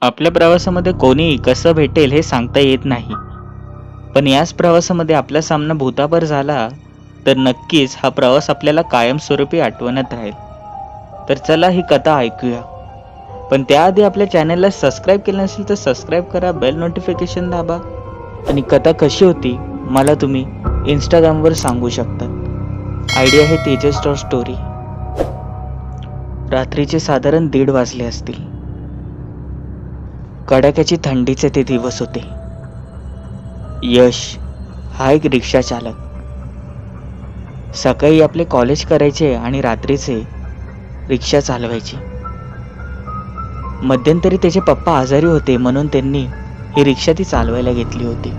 आपल्या प्रवासामध्ये कोणी कसं भेटेल हे सांगता येत नाही. पण याच प्रवासामध्ये आपला सामना भूतावर झाला तर नक्कीच हा प्रवास आपल्याला कायमस्वरूपी आठवणत राहील. तर चला ही कथा ऐकूया. पण त्याआधी आपल्या चॅनलला सबस्क्राईब केलं नसेल तर सबस्क्राईब करा, बेल नोटिफिकेशन दाबा. आणि कथा कशी होती मला तुम्ही इंस्टाग्रामवर सांगू शकता. आयडी आहे तेजस स्टोर स्टोरी. रात्रीचे साधारण 1:30 वाजले असतील. कडाक्याची थंडीचे ते दिवस होते. यश हा एक रिक्षा चालक. सकाळी आपले कॉलेज करायचे आणि रात्रीचे रिक्षा चालवायचे. मध्यंतरी त्याचे पप्पा आजारी होते म्हणून त्यांनी ही रिक्षा ती चालवायला घेतली होती.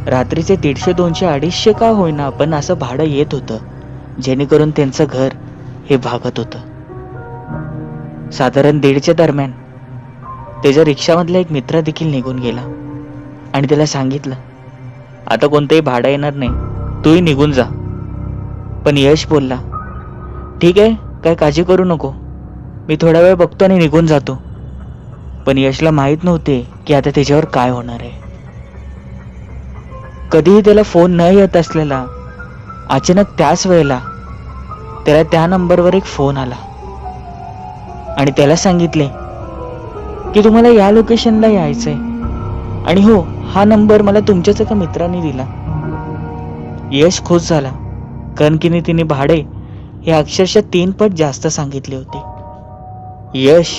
रात्रीचे 150, 200, 250 का होईना पण असं भाडं येत होतं, जेणेकरून त्यांचं घर हे भागत होतं. साधारण 1:30च्या दरम्यान त्याच्या रिक्षामधला एक मित्र देखील निघून गेला आणि त्याला सांगितलं, आता कोणतंही भाडं येणार नाही, तूही निघून जा. पण यश बोलला, ठीक आहे, काय काळजी करू नको, मी थोडा वेळ बघतो आणि निघून जातो. पण यशला माहित नव्हते की आता त्याच्यावर काय होणार आहे. कधीही त्याला फोन न येत असलेला अचानक त्याच वेळेला त्याला त्या नंबरवर एक फोन आला आणि त्याला सांगितले की तुम्हाला या लोकेशनला यायचंय आणि हो, हा नंबर मला तुमच्याच एका मित्राने दिला. यश खुश झाला, कारण की तिने भाडे हे अक्षरशः 3 पट जास्त सांगितले होते. यश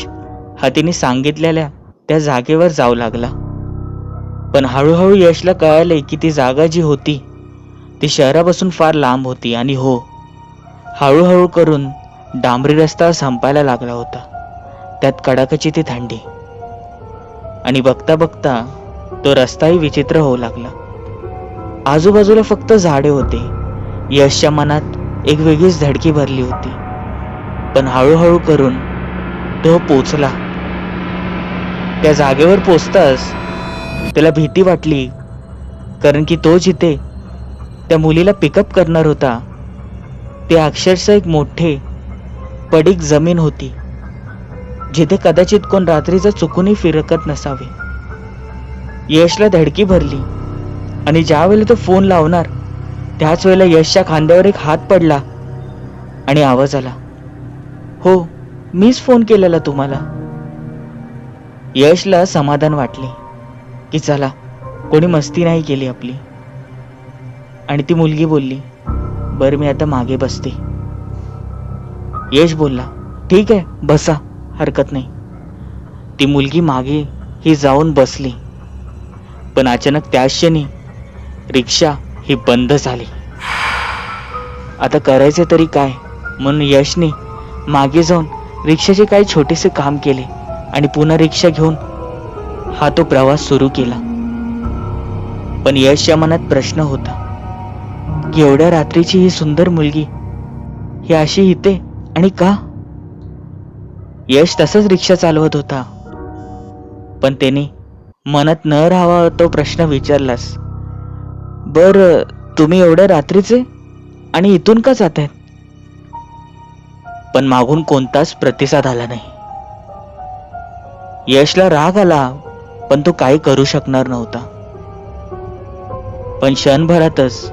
हा तिने सांगितलेल्या त्या जागेवर जाऊ लागला. पण हळूहळू यशला कळाले की ती जागा जी होती ती शहरापासून फार लांब होती आणि हो, हळूहळू करून डांबरी रस्ता संपायला लागला होता. त्यात कडाक्याची ती थंडी आणि बघता बघता तो रस्ताही विचित्र होऊ लागला. आजूबाजूला फक्त झाडे होते. यशच्या मनात एक वेगळीच धडकी भरली होती. पण हळूहळू करून तो पोचला. त्या जागेवर पोचताच त्याला भीती वाटली, कारण की तो जिथे त्या मुलीला पिकअप करणार होता ते अक्षरशः एक मोठे पडीक जमीन होती, जिथे कदाचित कोण रात्रीचा चुकूनही फिरकत नसावे. यशला धडकी भरली आणि ज्या वेळेला तो फोन लावणार त्याच वेळेला यशच्या खांद्यावर एक हात पडला आणि आवाज आला, हो, मीच फोन केलेला तुम्हाला. यशला समाधान वाटले की चला, कोणी मस्ती नाही केली आपली. आणि ती मुलगी बोलली, बरं मी आता मागे बसते. यश बोलला, ठीक आहे, बसा, हरकत नाही. ती मुलगी मागे ही जाऊन बसली. पण अचानक त्याच क्षणी रिक्षा ही बंद झाली. आता करायचे तरी काय, म्हणून यशने मागे जाऊन रिक्षाचे काही छोटेसे काम केले आणि पुन्हा रिक्षा घेऊन हा तो प्रवास सुरू केला. पण यशच्या मनात प्रश्न होता की एवढ्या रात्रीची ही सुंदर मुलगी ही अशी इथे आणि का? यश तसंच रिक्षा चालवत होता, पण त्याने मनात न राहावा तो प्रश्न विचारलास, बर तुम्ही एवढ्या रात्रीचे आणि इथून का जातायत? पण मागून कोणताच प्रतिसाद आला नाही. यशला राग आला, पण तो काही करू शकणार नव्हता. पण क्षणभरातच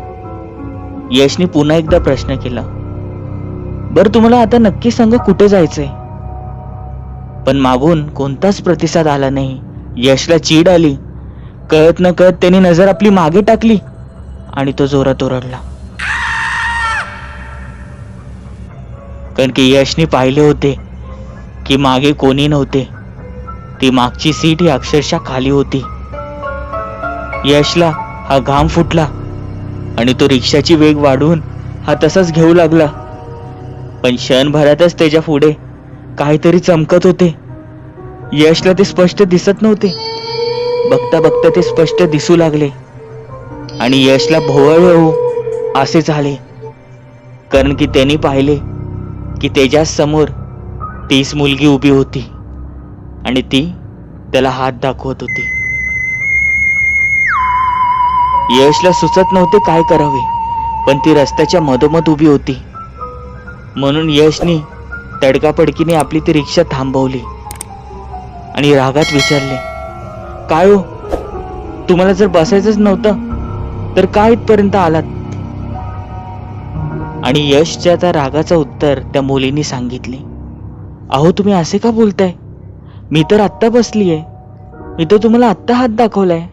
यशने पुन्हा एकदा प्रश्न केला, बर तुम्हाला आता नक्की सांगा कुठे जायचंय? पण मागून कोणताच प्रतिसाद आला नाही. यशला चीड आली. कळत न कळत त्याने नजर आपली मागे टाकली आणि तो जोरात ओरडला, कारण की यशने पाहिले होते की मागे कोणी नव्हते. ती मागची सीट ही अक्षरशः खाली होती. यशला हा घाम फुटला आणि तो रिक्षाची वेग वाढवून हा तसाच घेऊ लागला. पण क्षणभरातच त्याच्या पुढे काहीतरी चमकत होते. यशला ते स्पष्ट दिसत नव्हते. बघता बघता ते स्पष्ट दिसू लागले आणि यशला भोवळ येऊ असे झाले, कारण की त्यांनी पाहिले की त्याच्या समोर तीच मुलगी उभी होती आणि ती त्याला हात दाखवत होती. यशला सुचत नव्हते काय करावे, पण ती रस्त्याच्या मधोमध उभी होती. म्हणून यशने तडकाफडकीने आपली ती रिक्षा थांबवली आणि रागात विचारले, काय हो, तुम्हाला जर बसायचंच नव्हतं तर का इथपर्यंत आलात? आणि यशच्या त्या रागाचं उत्तर त्या मुलीने सांगितले, अहो तुम्ही असे का बोलताय? मी तर आत्ता बसलीये, मी तर तुम्हाला आत्ता हात दाखवलाय.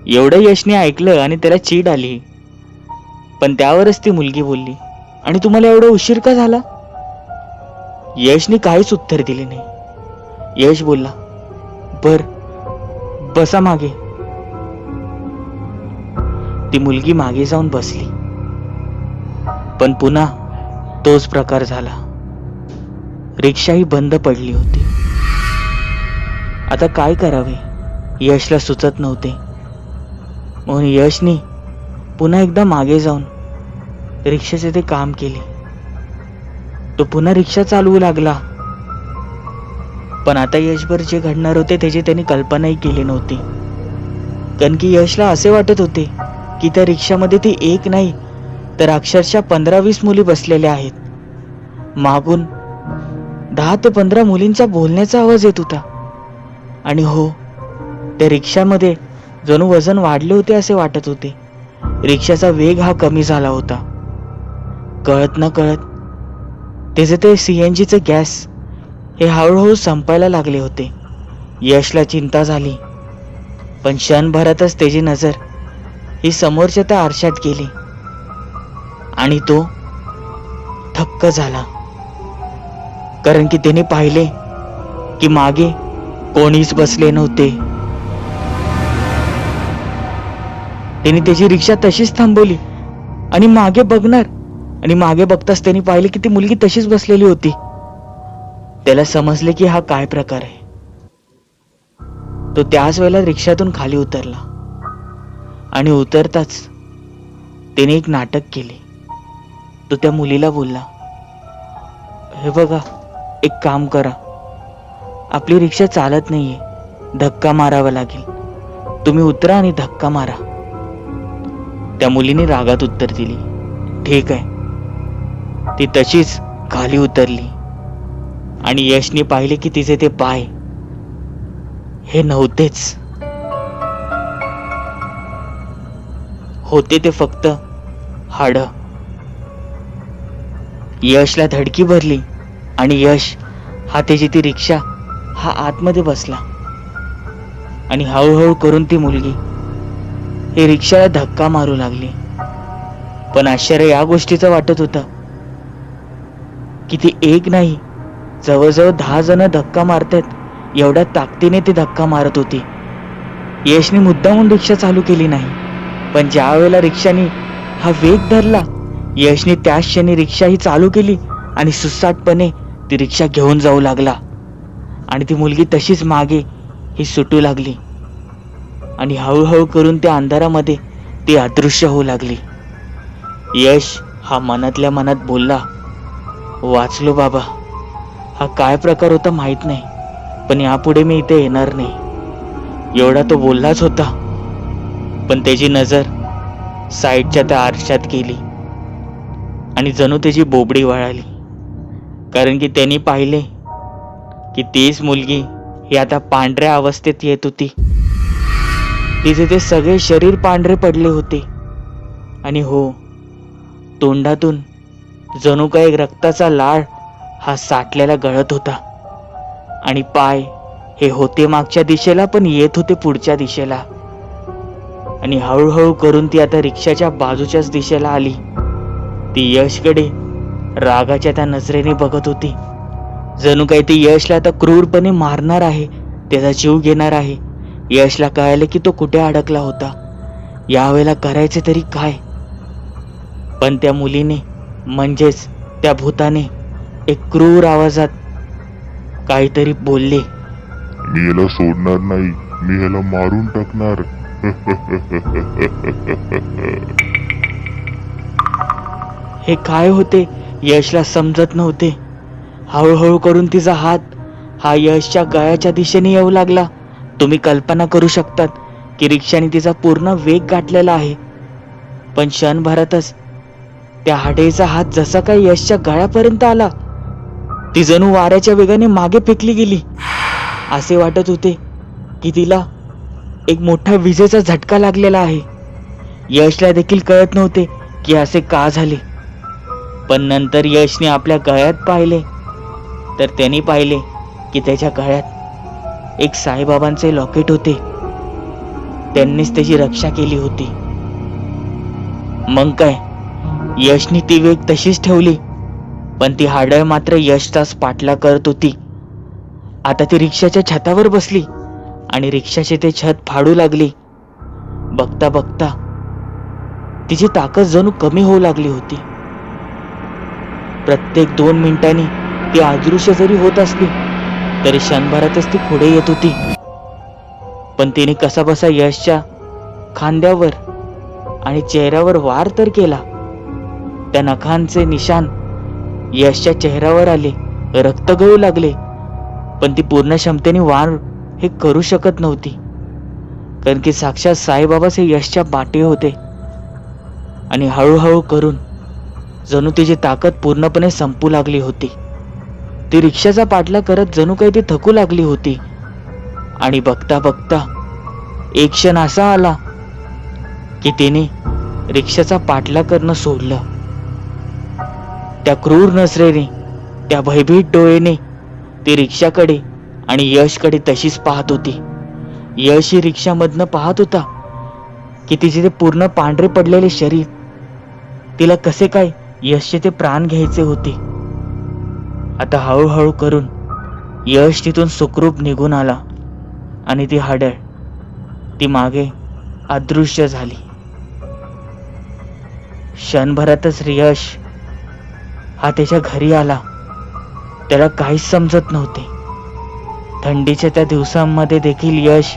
एवढं यशने ऐकलं आणि त्याला चीड आली. पण त्यावरच ती मुलगी बोलली, आणि तुम्हाला एवढा उशीर का झाला? यशने काहीच उत्तर दिले नाही. यश बोलला, बर, बसा मागे. ती मुलगी मागे जाऊन बसली. पण पुन्हा तोच प्रकार झाला. रिक्षाही बंद पडली होती. आता काय करावे यशला सुचत नव्हते. म्हणून यशने पुन्हा एकदा मागे जाऊन रिक्षाचे ते काम केले. तो पुन्हा रिक्षा चालवू लागला. पण आता यशभर जे घडणार होते त्याची त्यांनी कल्पनाही केली नव्हती. कारण की यशला असे वाटत होते की त्या रिक्षामध्ये ते एक नाही तर अक्षरशः 15-20 मुली बसलेल्या आहेत. मागून 10 ते 15 मुलींचा बोलण्याचा आवाज येत होता. आणि हो, त्या रिक्षामध्ये जणू वजन वाढले होते असे वाटत होते. रिक्षाचा वेग हा कमी झाला होता. कळत न कळत त्याचे ते CNGचे गॅस हे हळूहळू संपायला लागले होते. यशला चिंता झाली. पण क्षणभरातच त्याची नजर ही समोरच्या त्या आरशात गेली आणि तो थक्क झाला. कारण की त्याने पाहिले की मागे कोणीच बसले नव्हते. त्याने त्याची रिक्षा तशीच थांबवली आणि मागे बघणार, आणि मागे बघताच त्यांनी पाहिले की ती मुलगी तशीच बसलेली होती. त्याला समजले की हा काय प्रकार आहे. तो त्याच वेळेला रिक्षातून खाली उतरला आणि उतरताच त्याने एक नाटक केले. तो त्या मुलीला बोलला, हे बघा, एक काम करा, आपली रिक्षा चालत नाहीये, धक्का मारावा लागेल, तुम्ही उतरा आणि धक्का मारा. त्या मुलीने रागात उत्तर दिली, ठीक आहे. ती तशीच खाली उतरली आणि यशने पाहिले की तिचे ते पाय हे नव्हतेच, होते ते फक्त हाड. यशला धडकी भरली आणि यश हा त्याची ती रिक्षा हा आतमध्ये बसला आणि हळूहळू करून ती मुलगी ही रिक्षाला धक्का मारू लागली. पण आश्चर्य या गोष्टीचं वाटत होतं की ती एक नाही, जवळजवळ 10 जण धक्का मारतात एवढ्या ताकदीने ती धक्का मारत होती. यशने मुद्दामून रिक्षा चालू केली नाही, पण ज्या वेळेला रिक्षाने हा वेग धरला, यशने त्याच क्षणी रिक्षा ही चालू केली आणि सुसाटपणे ती रिक्षा घेऊन जाऊ लागला. आणि ती मुलगी तशीच मागे ही सुटू लागली आणि हळूहळू करून त्या अंधारामध्ये ती अदृश्य होऊ लागली. यश हा मनातल्या मनात बोलला, वाचलो बाबा. हा काय प्रकार होता माहित नाही, पण यापुढे मी इथे येणार नाही. एवढा तो बोललाच होता. पण त्याची नजर साईडच्या त्या आरशात गेली आणि जणू त्याची बोबडी वळाली. कारण की त्यांनी पाहिले की तीच मुलगी ही आता पांढऱ्या अवस्थेत येत होती. तिचे ते सगळे शरीर पांढरे पडले होते आणि हो, तोंडातून जणू काही रक्ताचा लाळ हा साठलेला गळत होता. आणि पाय हे होते मागच्या दिशेला पण येत होते पुढच्या दिशेला. आणि हळूहळू करून ती आता रिक्षाच्या बाजूच्याच दिशेला आली. ती यशकडे रागाच्या त्या नजरेने बघत होती, जणू काही ती यशला आता क्रूरपणे मारणार आहे, त्याचा जीव घेणार आहे. यशला कळाले की तो कुठे अडकला होता. यावेळेला करायचे तरी काय? पण त्या मुलीने म्हणजेच त्या भूताने एक क्रूर आवाजात काहीतरी बोलले, मी याला सोडणार नाही, मी याला मारून टाकणार. हे काय होते यशला समजत नव्हते. हळूहळू करून तिचा हात हा यशच्या गळ्याच्या दिशेने येऊ लागला. तुम्ही कल्पना करू शकतात की रिक्षाने तिचा पूर्ण वेग गाठलेला आहे. पण क्षणभरातच त्या हाडेचा हात जसा काही यशच्या गळ्यापर्यंत आला, ती जणू वाऱ्याच्या वेगाने मागे फेकली गेली. असे वाटत होते की तिला एक मोठा विजेचा झटका लागलेला आहे. यशला देखील कळत नव्हते की असे का झाले. पण नंतर यशने आपल्या गळ्यात पाहिले तर त्यांनी पाहिले की त्याच्या गळ्यात एक साईबाबांचे लॉकेट होते. त्यांनीच त्याची रक्षा केली होती. मग काय, यशनी ती वेग तशीच ठेवली, पण ती हाडळ मात्र यशचाच पाठलाग करत होती. आता ती रिक्षाच्या छतावर बसली आणि रिक्षाचे ते छत फाडू लागली. बघता बघता तिची ताकद जणू कमी होऊ लागली होती. प्रत्येक 2 मिनिटांनी ती अदृश्य जरी होत असली तरी क्षणभरातच ती पुढे येत होती. पण तिने कसाबसा यशच्या खांद्यावर आणि चेहऱ्यावर वार तर केला. त्या नखांचे निशाण यशच्या चेहऱ्यावर आले, रक्त गळू लागले. पण ती पूर्ण क्षमतेने वार हे करू शकत नव्हती, कारण की साक्षात साईबाबाच हे यशच्या पाठी होते. आणि हळूहळू करून जणू तिची ताकद पूर्णपणे संपू लागली होती. ती रिक्षाचा पाठलाग करत जणू काही ती थकू लागली होती. आणि बघता बघता एक क्षण असा आला की तिने रिक्षाचा पाठलाग करणं सोडलं. त्या क्रूर नजरेने, त्या भयभीत डोळेने ती रिक्षाकडे आणि यशकडे तशीच पाहत होती. यश ही रिक्षामधनं पाहत होता की तिचे ते पूर्ण पांढरे पडलेले शरीर, तिला कसे काय यशचे ते प्राण घ्यायचे होते. आता हळूहळू करून यश तिथून सुखरूप निघून आला आणि ती हाडळ ती मागे अदृश्य झाली. क्षणभरातच यश हा त्याच्या घरी आला. त्याला काहीच समजत नव्हते. थंडीच्या त्या दिवसांमध्ये देखील यश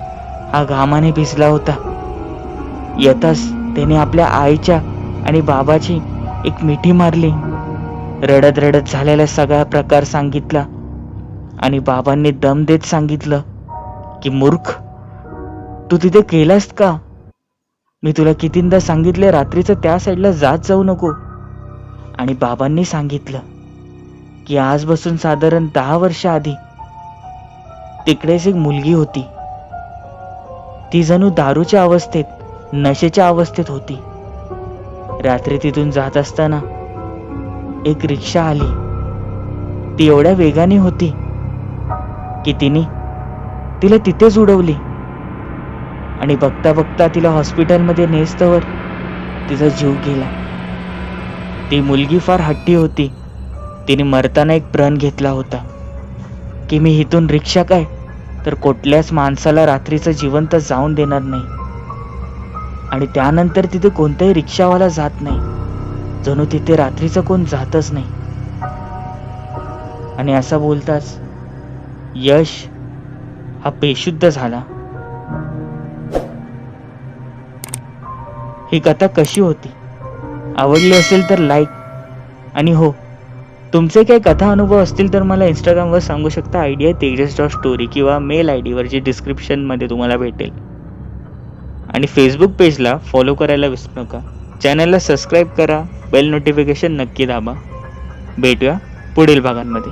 हा घामाने भिजला होता. येताच त्याने आपल्या आईच्या आणि बाबाची एक मिठी मारली. रडत रडत झालेला सगळा प्रकार सांगितला आणि बाबांनी दम देत सांगितलं की मूर्ख, तू तिथे केलास का? मी तुला कितींदा सांगितले रात्रीचं त्या साईडला जात जाऊ नको. आणि बाबांनी सांगितलं की आजपासून साधारण 10 वर्ष आधी तिकडेच एक मुलगी होती. ती जणू दारूच्या अवस्थेत, नशेच्या अवस्थेत होती. रात्री तिथून जात असताना एक रिक्षा आली. ती एवढ्या वेगाने होती की तिने तिला तिथेच उडवली. आणि बघता बघता तिला हॉस्पिटलमध्ये नेस्तवर तिचा जीव गेला. ती मुलगी फार हट्टी होती. तिने मरताना एक प्रण घेतला होता की मी इथून रिक्षा काय तर कुठल्याच माणसाला रात्रीचं जिवंत जाऊन देणार नाही. आणि त्यानंतर तिथे कोणताही रिक्षावाला जात नाही, जणू तिथे रात्रीचं कोण जातच नाही. आणि असं बोलताच यश हा बेशुद्ध झाला. ही कथा कशी होती? आवडली असेल तर लाईक, आणि हो, तुमचे काही कथा अनुभव असतील तर मला इंस्टाग्रामवर सांगू शकता. आयडिया tejas.story किंवा मेल ID वर जी डिस्क्रिप्शनमध्ये तुम्हाला भेटेल. आणि फेसबुक पेजला फॉलो करायला विसरू नका. चॅनलला सबस्क्राईब करा, बेल नोटिफिकेशन नक्की दाबा. भेटूया पुढील भागांमध्ये.